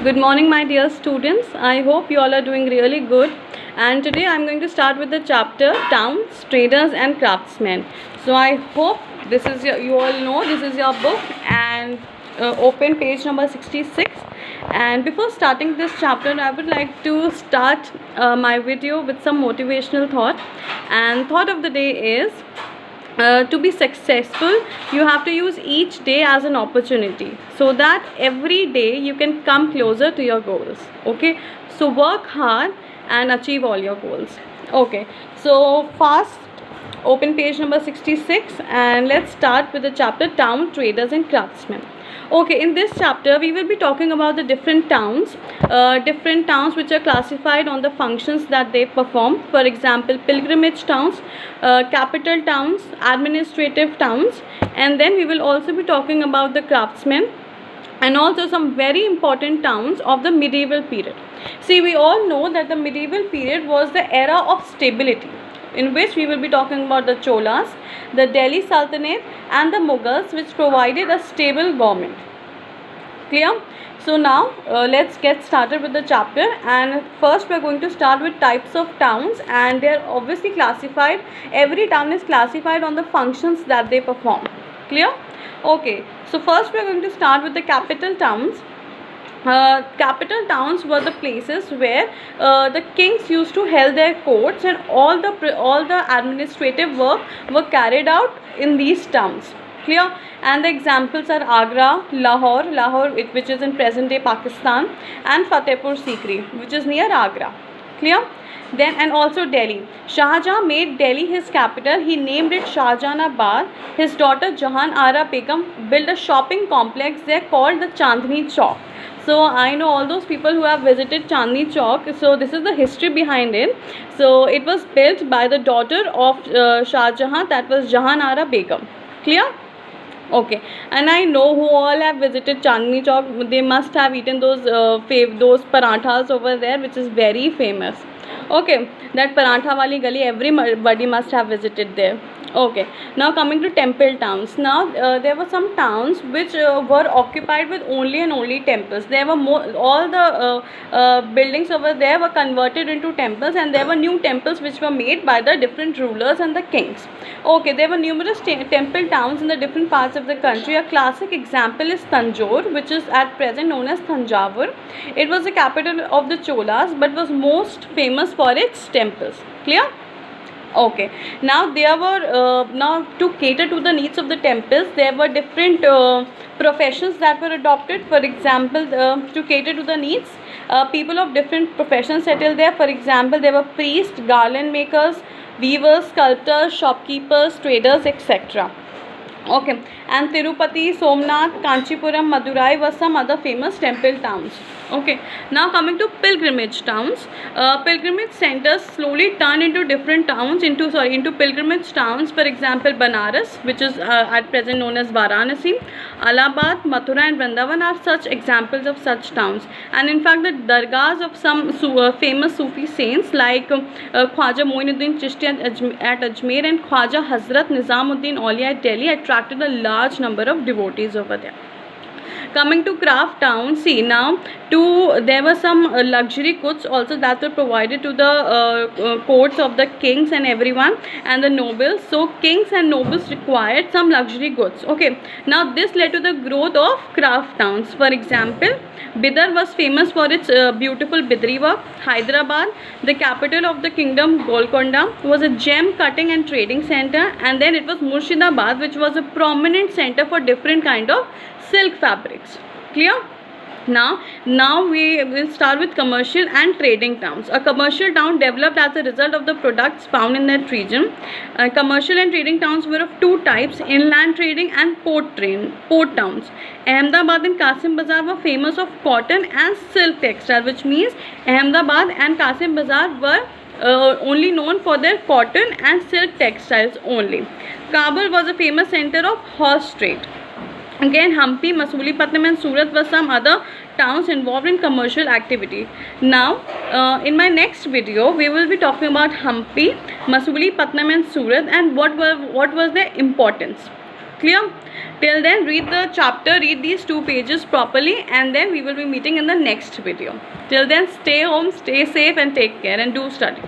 Good morning, my dear students. I hope you all are doing really good. And today I'm going to start with the chapter Towns, Traders and Craftsmen. So I hope this is you all know this is your book, and open page number 66. And before starting this chapter, I would like to start my video with some motivational thought. And thought of the day is, to be successful, you have to use each day as an opportunity, so that every day you can come closer to your goals. Okay, so work hard and achieve all your goals. Okay, so fast open page number 66 and let's start with the chapter Town, Traders and Craftsmen. Okay, in this chapter we will be talking about the different towns which are classified on the functions that they perform. For example, pilgrimage towns, capital towns, administrative towns, and then we will also be talking about the craftsmen and also some very important towns of the medieval period. See, we all know that the medieval period was the era of stability, in which we will be talking about the Cholas, the Delhi Sultanate and the Mughals, which provided a stable government. Clear? So now let's get started with the chapter, and first we are going to start with types of towns, and they are obviously classified. Every town is classified on the functions that they perform. Clear? Okay, so first we are going to start with the capital towns. Capital towns were the places where the kings used to hold their courts, and all the administrative work were carried out in these towns. Clear? And the examples are Agra, Lahore, which is in present day Pakistan, and Fatehpur Sikri, which is near Agra. Clear? Then, and also Delhi. Shah Jahan made Delhi his capital. He named it Shahjahanabad. His daughter Jahan Ara Begum built a shopping complex there called the Chandni Chowk. So I know all those people who have visited Chandni Chowk. So this is the history behind it. So it was built by the daughter of Shah Jahan, that was Jahan Ara Begum. Clear? Okay, and I know who all have visited Chandni Chowk. They must have eaten those parathas over there, which is very famous. Okay, that parantha wali gali, everybody must have visited there. Okay, now coming to temple towns. Now there were some towns which were occupied with only temples. There were all the buildings over there were converted into temples, and there were new temples which were made by the different rulers and the kings. Okay, there were numerous temple towns in the different parts of the country. A classic example is Tanjore, which is at present known as Thanjavur. It was the capital of the Cholas, but was most famous for its temples. Clear? Okay, now there were now to cater to the needs of the temples, there were different professions that were adopted. For example, to cater to the needs, people of different professions settled there. For example, there were priests, garland makers, weavers, sculptors, shopkeepers, traders, etc. Okay, and Tirupati, Somnath, Kanchipuram, Madurai were some other famous temple towns. Okay, now coming to pilgrimage towns. Pilgrimage centers slowly turned into different towns, into pilgrimage towns. For example, Banaras, which is at present known as Varanasi, Allahabad, Mathura and Vrindavan are such examples of such towns. And in fact, the dargahs of some famous Sufi saints like Khwaja Moinuddin Chishti at Ajmer and Khwaja Hazrat Nizamuddin Aulia at Delhi attracted a large number of devotees over there. Coming to craft towns, see now there were some luxury goods also that were provided to the courts of the kings and everyone and the nobles. So kings and nobles required some luxury goods. Okay, now this led to the growth of craft towns. For example, Bidar was famous for its beautiful Bidri work. Hyderabad, the capital of the kingdom Golconda, was a gem cutting and trading center. And then it was Murshidabad, which was a prominent center for different kind of silk fabrics. Clear? Now we will start with commercial and trading towns. A commercial town developed as a result of the products found in that region. Commercial and trading towns were of two types: inland trading and port towns. Ahmedabad and Qasim Bazar were famous of cotton and silk textile, which means Ahmedabad and Qasim Bazar were only known for their cotton and silk textiles only. Kabul was a famous center of horse trade. Again, Hampi, Masulipatam and Surat were some other towns involved in commercial activity. Now, in my next video, we will be talking about Hampi, Masulipatam and Surat and what was their importance. Clear? Till then, read the chapter, read these 2 pages properly, and then we will be meeting in the next video. Till then, stay home, stay safe, and take care, and do study.